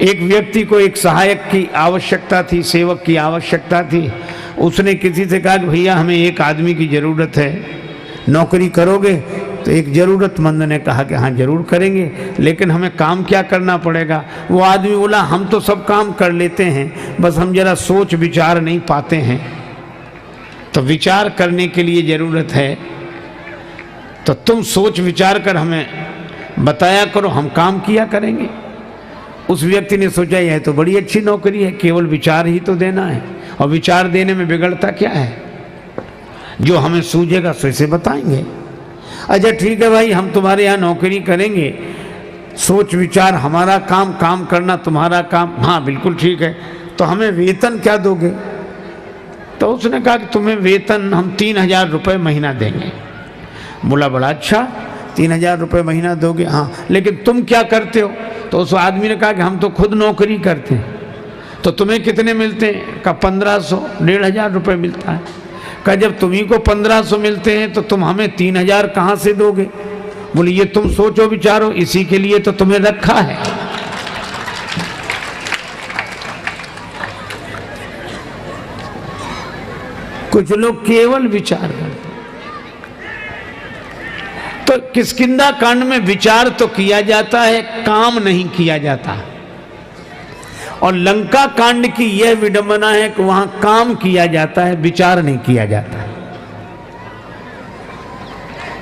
एक व्यक्ति को एक सहायक की आवश्यकता थी, सेवक की आवश्यकता थी। उसने किसी से कहा कि भैया हमें एक आदमी की ज़रूरत है, नौकरी करोगे? तो एक ज़रूरतमंद ने कहा कि हाँ ज़रूर करेंगे, लेकिन हमें काम क्या करना पड़ेगा? वो आदमी बोला हम तो सब काम कर लेते हैं, बस हम जरा सोच विचार नहीं पाते हैं। तो विचार करने के लिए ज़रूरत है, तो तुम सोच विचार कर हमें बताया करो, हम काम किया करेंगे। उस व्यक्ति ने सोचा यह तो बड़ी अच्छी नौकरी है, केवल विचार ही तो देना है, और विचार देने में बिगड़ता क्या है? जो हमें सूझेगा सो इसे बताएंगे। अच्छा ठीक है भाई, हम तुम्हारे यहाँ नौकरी करेंगे, सोच विचार हमारा काम, काम करना तुम्हारा काम। हाँ बिल्कुल ठीक है, तो हमें वेतन क्या दोगे? तो उसने कहा कि तुम्हें वेतन हम 3000 रुपये महीना देंगे। बोला बड़ा अच्छा, 3000 रुपये महीना दोगे? हाँ, लेकिन तुम क्या करते हो? तो उस आदमी ने कहा कि हम तो खुद नौकरी करते हैं। तो तुम्हें कितने मिलते हैं? कहा 1500, 1500 रुपये मिलता है। कहा जब तुम्ही को 1500 मिलते हैं तो तुम हमें 3000 कहाँ से दोगे? बोले ये तुम सोचो विचारो, इसी के लिए तो तुम्हें रखा है। कुछ लोग केवल विचार करते। तो किष्किंधा कांड में विचार तो किया जाता है, काम नहीं किया जाता। और लंका कांड की यह विडंबना है कि वहां काम किया जाता है, विचार नहीं किया जाता।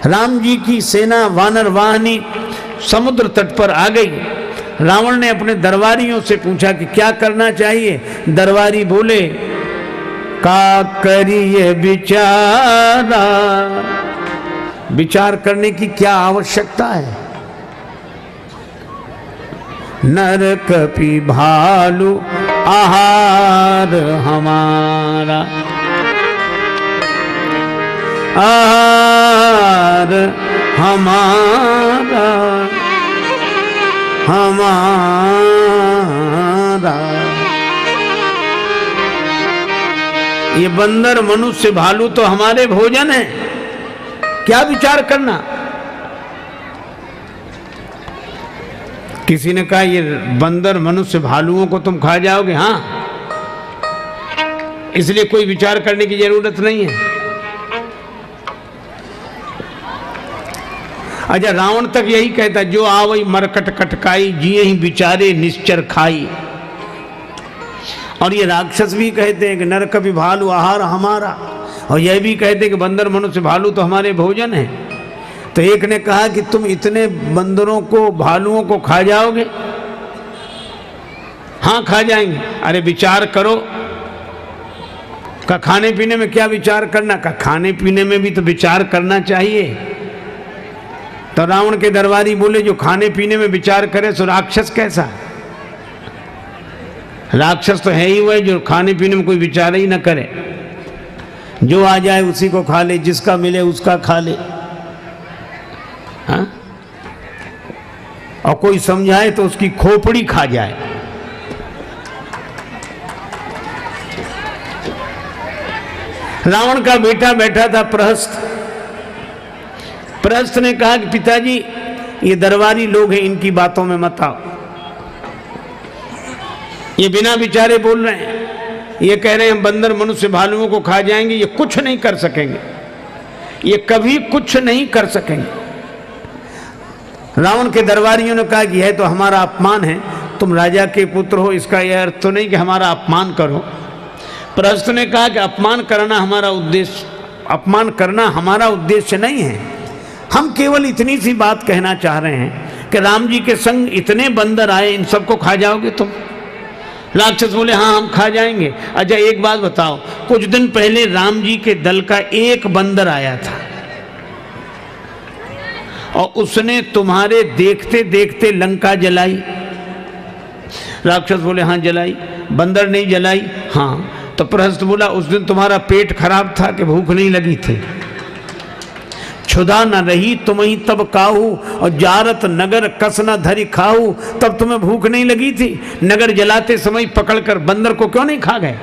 राम जी की सेना वानर वाहिनी समुद्र तट पर आ गई। रावण ने अपने दरबारियों से पूछा कि क्या करना चाहिए? दरबारी बोले का करिए विचारा, विचार करने की क्या आवश्यकता है? नर कपि भालू आहार हमारा, आहार हमारा, हमारा। ये बंदर मनुष्य भालू तो हमारे भोजन है, क्या विचार करना? किसी ने कहा ये बंदर मनुष्य भालुओं को तुम खा जाओगे? हाँ, इसलिए कोई विचार करने की जरूरत नहीं है। अच्छा, रावण तक यही कहता जो आवई मरकट कटकाई, जिए ही विचारे निश्चर खाई। और ये राक्षस भी कहते हैं कि नर कपि भालू आहार हमारा, और यह भी कहते हैं कि बंदर मनुष्य भालू तो हमारे भोजन है। तो एक ने कहा कि तुम इतने बंदरों को, भालुओं को खा जाओगे? हाँ खा जाएंगे। अरे विचार करो। का खाने पीने में क्या विचार करना? का खाने पीने में भी तो विचार करना चाहिए। तो रावण के दरबारी बोले जो खाने पीने में विचार करे सो राक्षस कैसा? राक्षस तो है ही वह जो खाने पीने में कोई विचार ही ना करे, जो आ जाए उसी को खा ले, जिसका मिले उसका खा ले। हाँ? और कोई समझाए तो उसकी खोपड़ी खा जाए। रावण का बेटा बैठा था प्रहस्त। प्रहस्त ने कहा कि पिताजी ये दरबारी लोग हैं, इनकी बातों में मत आओ। ये बिना विचारे बोल रहे हैं, ये कह रहे हैं हम बंदर मनुष्य भालुओं को खा जाएंगे। ये कुछ नहीं कर सकेंगे, ये कभी कुछ नहीं कर सकेंगे। रावण के दरबारियों ने कहा कि यह तो हमारा अपमान है, तुम राजा के पुत्र हो, इसका यह अर्थ तो नहीं कि हमारा अपमान करो। प्रहस्त ने कहा कि अपमान करना हमारा उद्देश्य नहीं है। हम केवल इतनी सी बात कहना चाह रहे हैं कि राम जी के संग इतने बंदर आए, इन सबको खा जाओगे तुम? राक्षस बोले हाँ हम खा जाएंगे। अच्छा एक बात बताओ, कुछ दिन पहले राम जी के दल का एक बंदर आया था और उसने तुम्हारे देखते देखते लंका जलाई। राक्षस बोले हाँ जलाई। बंदर नहीं जलाई? हाँ। तो प्रहस्त बोला उस दिन तुम्हारा पेट खराब था कि भूख नहीं लगी थी? क्षुधा न रही तुम्हें तब काहू, और जारत नगर कस न धरी खाऊ, तब तुम्हें भूख नहीं लगी थी? नगर जलाते समय पकड़कर बंदर को क्यों नहीं खा गए?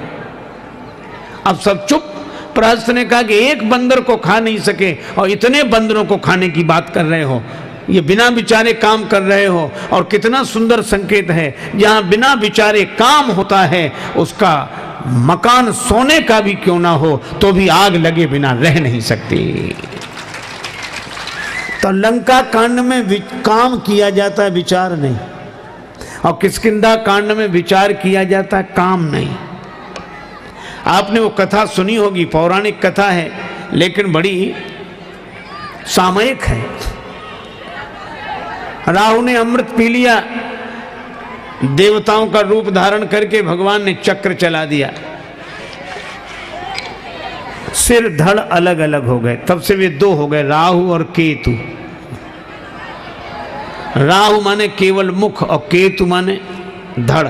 अब सब चुप। प्रहस्त ने कहा कि एक बंदर को खा नहीं सके और इतने बंदरों को खाने की बात कर रहे हो, ये बिना विचारे काम कर रहे हो। और कितना सुंदर संकेत है, जहां बिना विचारे काम होता है उसका मकान सोने का भी क्यों ना हो तो भी आग लगे बिना रह नहीं सकती। तो लंका कांड में काम किया जाता है, विचार नहीं, और किष्किंधा कांड में विचार किया जाता है, काम नहीं। आपने वो कथा सुनी होगी, पौराणिक कथा है लेकिन बड़ी सामयिक है। राहु ने अमृत पी लिया, देवताओं का रूप धारण करके भगवान ने चक्र चला दिया, सिर धड़ अलग अलग हो गए। तब से वे दो हो गए, राहु और केतु। राहु माने केवल मुख और केतु माने धड़।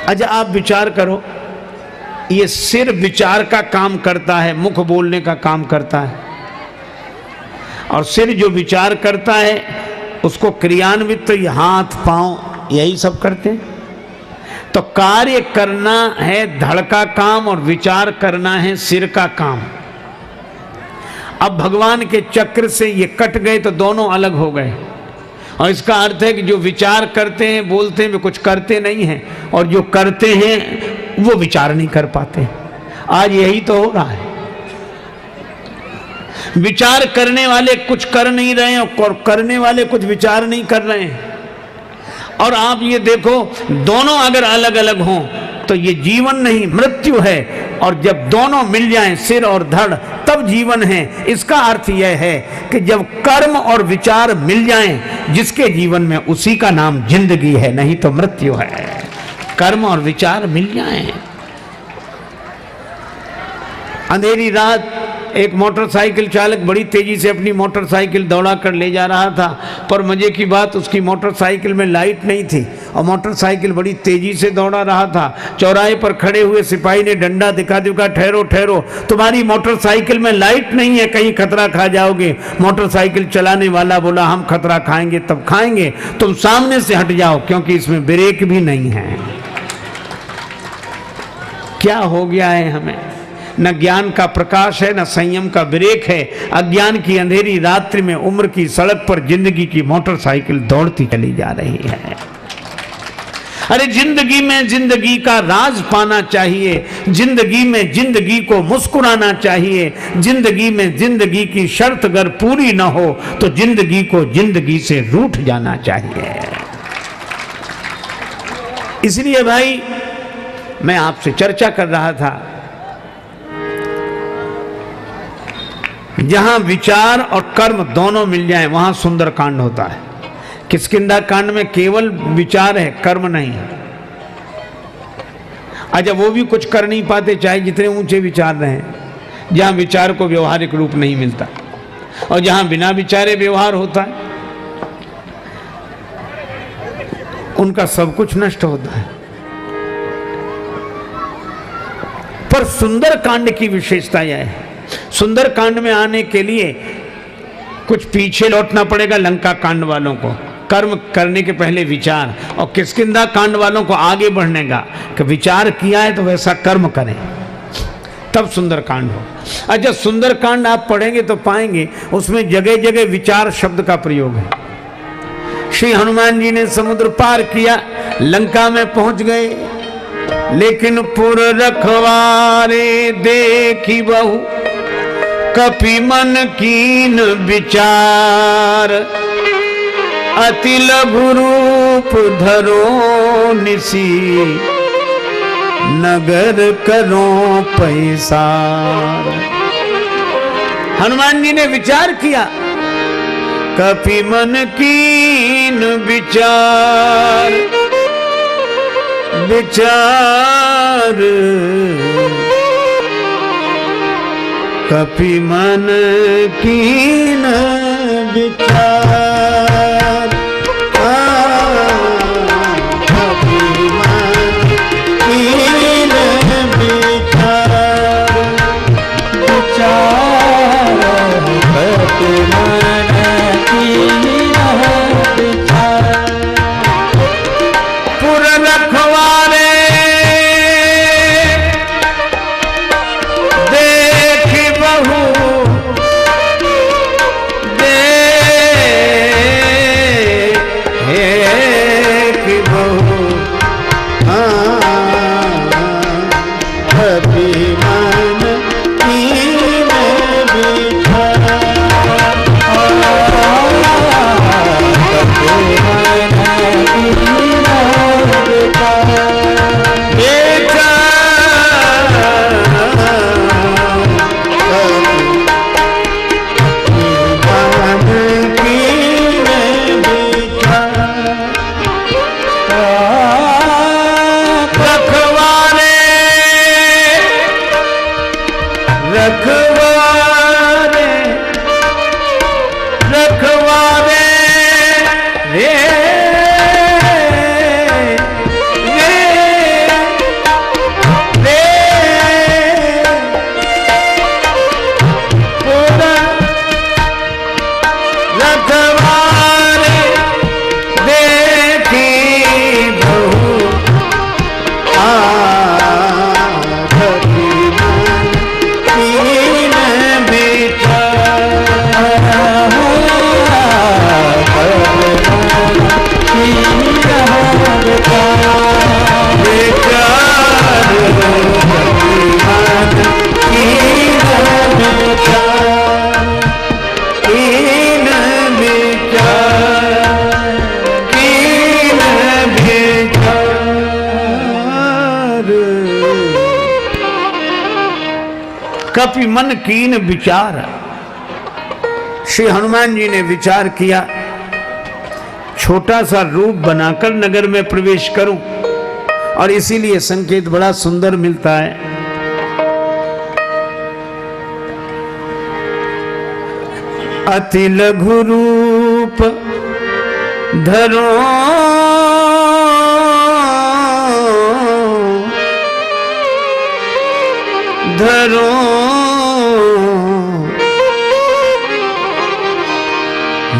अच्छा आप विचार करो, ये सिर विचार का काम करता है, मुख बोलने का काम करता है, और सिर जो विचार करता है उसको क्रियान्वित तो ये हाथ पांव यही सब करते हैं। तो कार्य करना है धड़ का काम और विचार करना है सिर का काम। अब भगवान के चक्र से ये कट गए तो दोनों अलग हो गए, और इसका अर्थ है कि जो विचार करते हैं बोलते हैं वे कुछ करते नहीं हैं, और जो करते हैं वो विचार नहीं कर पाते। आज यही तो हो रहा है, विचार करने वाले कुछ कर नहीं रहे हैं और करने वाले कुछ विचार नहीं कर रहे हैं। और आप ये देखो, दोनों अगर अलग अलग हों तो ये जीवन नहीं मृत्यु है, और जब दोनों मिल जाएं सिर और धड़ तब जीवन है। इसका अर्थ यह है कि जब कर्म और विचार मिल जाएं जिसके जीवन में, उसी का नाम जिंदगी है, नहीं तो मृत्यु है। कर्म और विचार मिल जाएं। अंधेरी रात एक मोटरसाइकिल चालक बड़ी तेजी से अपनी मोटरसाइकिल दौड़ा कर ले जा रहा था, पर मजे की बात उसकी मोटरसाइकिल में लाइट नहीं थी और मोटरसाइकिल बड़ी तेजी से दौड़ा रहा था। चौराहे पर खड़े हुए सिपाही ने डंडा दिखा दिखा, ठहरो ठहरो, तुम्हारी मोटरसाइकिल में लाइट नहीं है, कहीं खतरा खा जाओगे। मोटरसाइकिल चलाने वाला बोला, हम खतरा खाएंगे तब खाएंगे, तुम सामने से हट जाओ क्योंकि इसमें ब्रेक भी नहीं है। क्या हो गया है हमें? न ज्ञान का प्रकाश है, न संयम का ब्रेक है। अज्ञान की अंधेरी रात्रि में उम्र की सड़क पर जिंदगी की मोटरसाइकिल दौड़ती चली जा रही है। अरे जिंदगी में जिंदगी का राज पाना चाहिए, जिंदगी में जिंदगी को मुस्कुराना चाहिए, जिंदगी में जिंदगी की शर्त अगर पूरी न हो तो जिंदगी को जिंदगी से रूठ जाना चाहिए। इसलिए भाई मैं आपसे चर्चा कर रहा था, जहां विचार और कर्म दोनों मिल जाएं वहां सुंदर कांड होता है। किष्किंधा कांड में केवल विचार है, कर्म नहीं है। अच्छा वो भी कुछ कर नहीं पाते चाहे जितने ऊंचे विचार रहे, जहां विचार को व्यवहारिक रूप नहीं मिलता, और जहां बिना विचारे व्यवहार होता है उनका सब कुछ नष्ट होता है। पर सुंदर कांड की विशेषता यह है, सुंदर कांड में आने के लिए कुछ पीछे लौटना पड़ेगा लंका कांड वालों को, कर्म करने के पहले विचार, और किष्किंधा कांड वालों को आगे बढ़ने का कि विचार किया है तो वैसा कर्म करें, तब सुंदर कांड हो। अच्छा सुंदर कांड आप पढ़ेंगे तो पाएंगे उसमें जगह जगह विचार शब्द का प्रयोग है। श्री हनुमान जी ने समुद्र पार किया, लंका में पहुंच गए, लेकिन पुर रखवारे देखी बहु कपि मन कीन विचार, अति लघु रूप धरो निसी, नगर करो पैसार। हनुमान जी ने विचार किया, कपि मन कीन विचार, विचार कपि मन कीन विचार, कपि मन कीन विचार, विचार कपि मन कीन विचार। पुर रखवारे देख बहु, देख कपि मन कीन विचार। श्री हनुमान जी ने विचार किया, छोटा सा रूप बनाकर नगर में प्रवेश करूं, और इसीलिए संकेत बड़ा सुंदर मिलता है। अति लघु रूप धरो धरो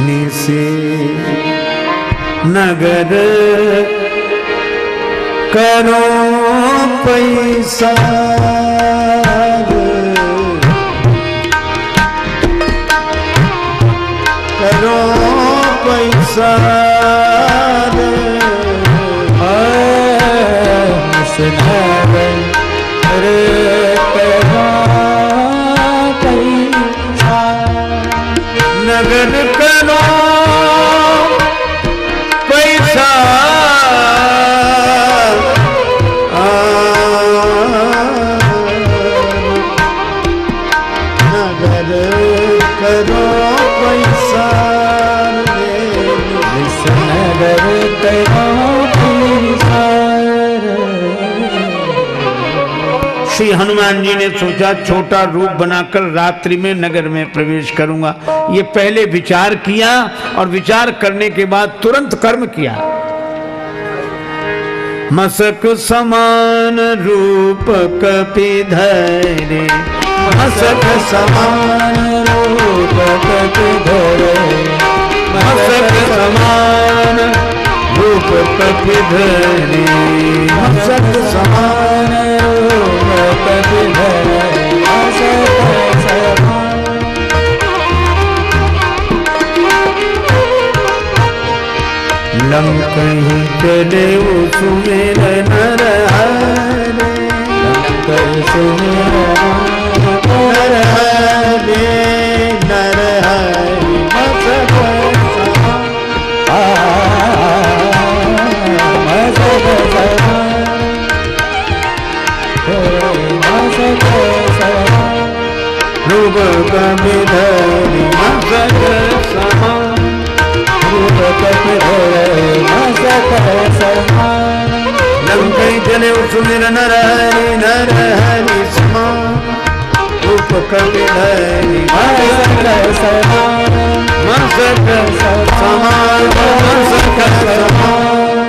निसे नगर करो पैसा। करो पैसा नगर करो पैसा। नगर करो पैसा। नगर करो पैसा। श्री हनुमान जी ने सोचा छोटा रूप बनाकर रात्रि में नगर में प्रवेश करूंगा। ये पहले विचार किया और विचार करने के बाद तुरंत कर्म किया। मसक समान रूप कपि धरे। मसक समान रूप कपि धरे। मसक समान रूप कपि धरे। मसक समान रूप कपि धरे। मसक समान। लंकहि चले सुमेर नर हरे। लंकहि सुमेर नर हरे। नर हरे मसक समान। मसक समान। मसक समान। रूप कपि धरे। मसक समान। लंकहि चले सुमिर नर हरि। नर हरि समान रूप कपि धरे। मसक समान। मसक समान। मसक समान।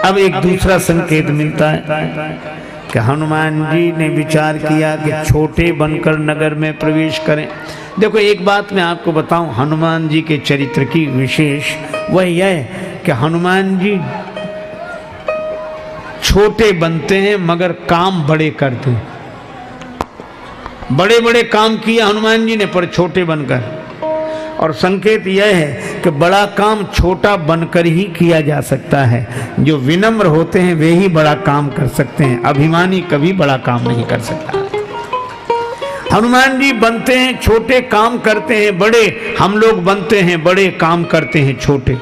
अब एक दूसरा संकेत मिलता है कि हनुमान जी ने विचार किया कि छोटे बनकर नगर में प्रवेश करें। देखो एक बात मैं आपको बताऊं, हनुमान जी के चरित्र की विशेष वह यह कि हनुमान जी छोटे बनते हैं मगर काम बड़े करते हैं। बड़े बड़े काम किए हनुमान जी ने पर छोटे बनकर। और संकेत यह है कि बड़ा काम छोटा बनकर ही किया जा सकता है। जो विनम्र होते हैं वे ही बड़ा काम कर सकते हैं, अभिमानी कभी बड़ा काम नहीं कर सकता। हनुमान जी बनते हैं छोटे, काम करते हैं बड़े। हम लोग बनते हैं बड़े, काम करते हैं छोटे।